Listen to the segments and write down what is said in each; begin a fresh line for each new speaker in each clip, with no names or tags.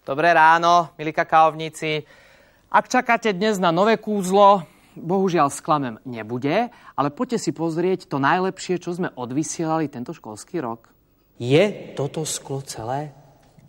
Dobré ráno, milí kakaovníci. Ak čakáte dnes na nové kúzlo, bohužiaľ sklamem nebude, ale poďte si pozrieť to najlepšie, čo sme odvysielali tento školský rok. Je toto sklo celé?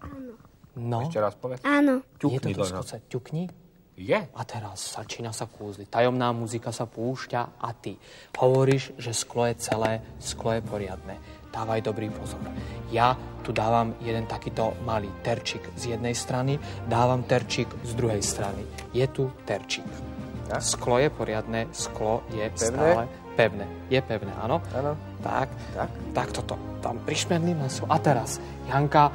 Áno.
No.
Ešte raz povedz.
Áno.
Je toto sklo celé? Ťukni.
Je.
A teraz začína sa kúzliť. Tajomná muzika sa púšťa a ty hovoríš, že sklo je celé, sklo je poriadne. Dávaj dobrý pozor. Ja tu dávam jeden takýto malý terčík z jednej strany, dávam terčík z druhej strany. Je tu terčík. Ja? Sklo je poriadne, sklo je stále pevné. Je pevné, áno?
Áno.
Tak toto. Tam prišmerným masu. A teraz, Janka.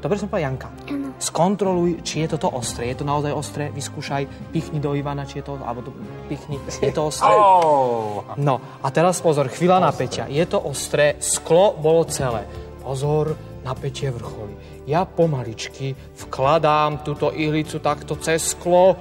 Dobre som povedal, Janka.
Áno.
Skontroluj, či je toto ostré. Je to naozaj ostré? Vyskúšaj, pichni do Ivana, či je to, alebo pichni, je to ostré? No, a teraz pozor, chvíľa napätia. Je to ostré, sklo bolo celé. Pozor, napätie vrcholí. Ja pomaličky vkladám túto ihlicu takto cez sklo.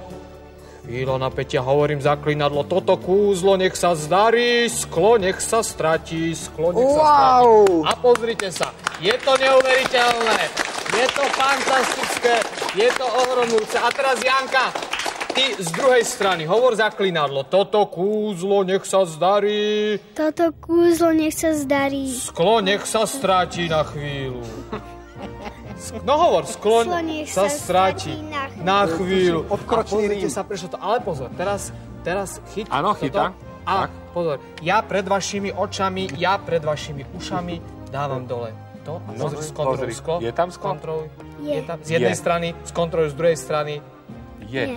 Chvíľa napätia, hovorím zaklínadlo. Toto kúzlo, nech sa zdarí, sklo, nech sa stratí, sklo, nech sa stratí. A pozrite sa, je to neuveriteľné. Je to fantastické, je to ohromujúce. A teraz, Janka, ty z druhej strany, hovor zaklínadlo. Toto kúzlo, nech sa zdarí.
Toto kúzlo nech sa zdarí.
Sklo, nech sa stratí na chvíľu. No hovor, sklo nech sa stratí na chvíľu.
Odkročný rím.
Sa prečo to. Ale pozor, teraz chyť.
Áno, chytá.
A pozor, ja pred vašimi očami, ja pred vašimi ušami dávam dole. To, a pozri, skontroluj sklo.
Je tam sklo?
Skontroluj.
Je
tam z jednej strany, skontroluj z druhej strany.
Je.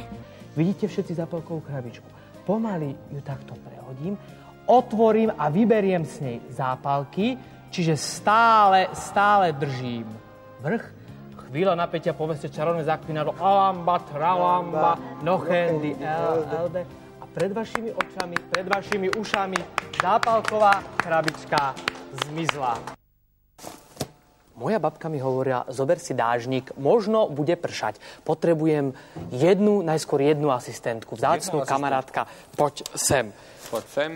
Vidíte všetci zápalkovú krabičku. Pomaly ju takto prehodím, otvorím a vyberiem z nej zápalky, čiže stále držím vrch. Chvíľa napätia, povedzte čarovné zaklínadlo Alamba, tralamba, nochendi, elde. A pred vašimi očami, pred vašimi ušami zápalková krabička zmizla. Moja babka mi hovorila, zober si dážnik, možno bude pršať. Potrebujem najskôr jednu asistentku. Vzácnú kamarátka, poď sem.
Poď sem.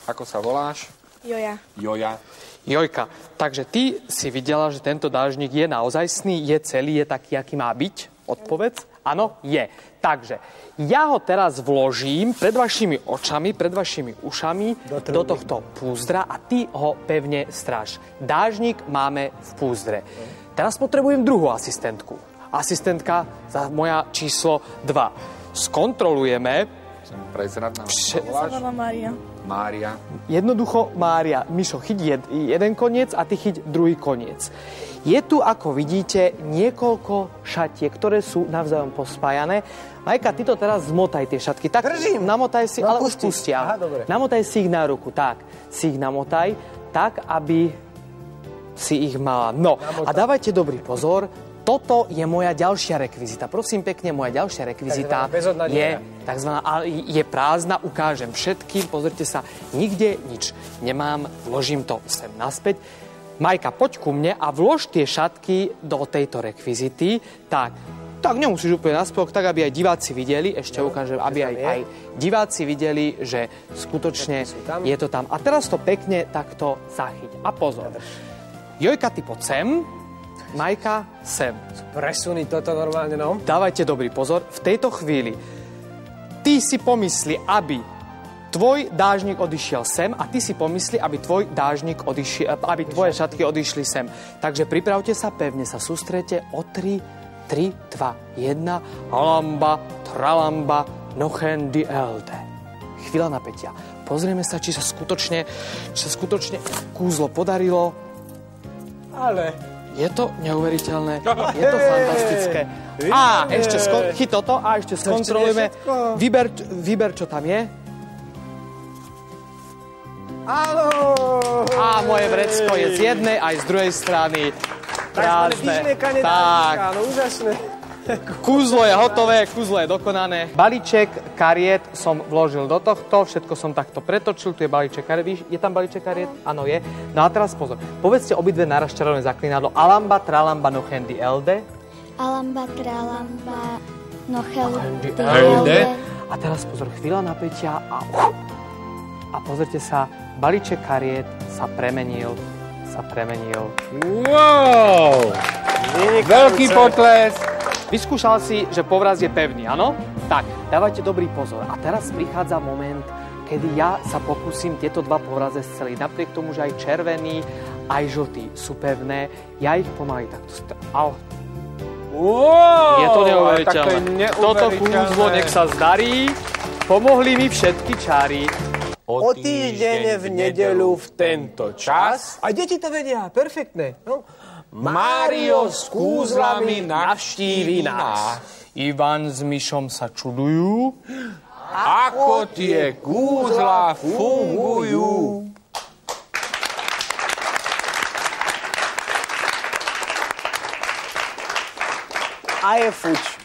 Ako sa voláš?
Joja.
Jojka, takže ty si videla, že tento dážnik je naozajstný, je celý, je taký, aký má byť? Odpovedz. Áno, je. Takže ja ho teraz vložím pred vašimi očami, pred vašimi ušami do tohto púzdra a ty ho pevne stráž. Dážnik máme v púzdre. Teraz potrebujem druhú asistentku. Asistentka za moja číslo 2. Skontrolujeme.
Som prezradná.
Sa volá
Mária.
Jednoducho Mária. Mišo, chyť jeden koniec a ty chyť druhý koniec. Je tu, ako vidíte, niekoľko šatiek, ktoré sú navzájom pospájané. Majka, ty to teraz zmotaj tie šatky. Tak,
držím.
Namotaj si,
no,
ale už pustia.
Aha, dobre.
Namotaj si ich na ruku, tak. Si ich namotaj, tak, aby si ich mala. No, a dávajte dobrý pozor. Toto je moja ďalšia rekvizita. Prosím pekne, moja ďalšia rekvizita je prázdna. Ukážem všetkým. Pozrite sa, nikde nič nemám. Vložím to sem naspäť. Majka, poď ku mne a vlož tie šatky do tejto rekvizity. Tak nemusíš úplne naspok, tak aby aj diváci videli. Ešte ukážem, aby aj diváci videli, že skutočne je to tam. A teraz to pekne takto zachyť. A pozor. Jojka, ty poď sem. Majka, sem.
Presuny toto normálne, no.
Dávajte dobrý pozor. V tejto chvíli ty si pomysli, aby tvoj dážnik odišiel sem a ty si pomysli, aby tvoj dážnik odišiel, aby tvoje šatky odišli sem. Takže pripravte sa, pevne sa sústrete o 3, 2, 1. Alamba, tralamba, nochendi elde. Chvíľa napätia. Pozrieme sa, či sa skutočne kúzlo podarilo.
Ale
je to neuveriteľné, je to fantastické. A ešte chyť toto a ešte skontrolujeme. Vyber, čo tam je.
Haló!
A moje vrecko je z jednej aj z druhej strany prázdne.
Tak. No, úžasné.
Kúzlo je hotové, kúzlo je dokonané. Balíček kariet som vložil do tohto, všetko som takto pretočil, tu je balíček kariet. Je tam balíček kariet? Áno, je. No a teraz pozor. Povedzte obidve naraz čarovné zaklínadlo. Alamba, tralamba, nochendi elde.
Alamba, tralamba, nochendi
elde. A teraz pozor, chvíľa napätia a A pozrite sa, balíček kariet sa premenil.
Wow! Veľký potles.
Vyskúšal si, že povraz je pevný, áno? Tak, dávajte dobrý pozor. A teraz prichádza moment, kedy ja sa pokúsim tieto dva povraze sceliť. Napriek tomu, že aj červený, aj žltý sú pevné, ja ich pomaly takto
Wow!
Je to neuveriteľné. Toto kúzlo, nech sa zdarí. Pomohli mi všetky čáry.
O týždeň v nedeľu v tento čas. A deti to vedia, perfektné. No.
Mário s kúzlami navštíví nás.
Ivan s Myšom sa čudujú.
Ako tie kúzla fungujú.
A je fuč.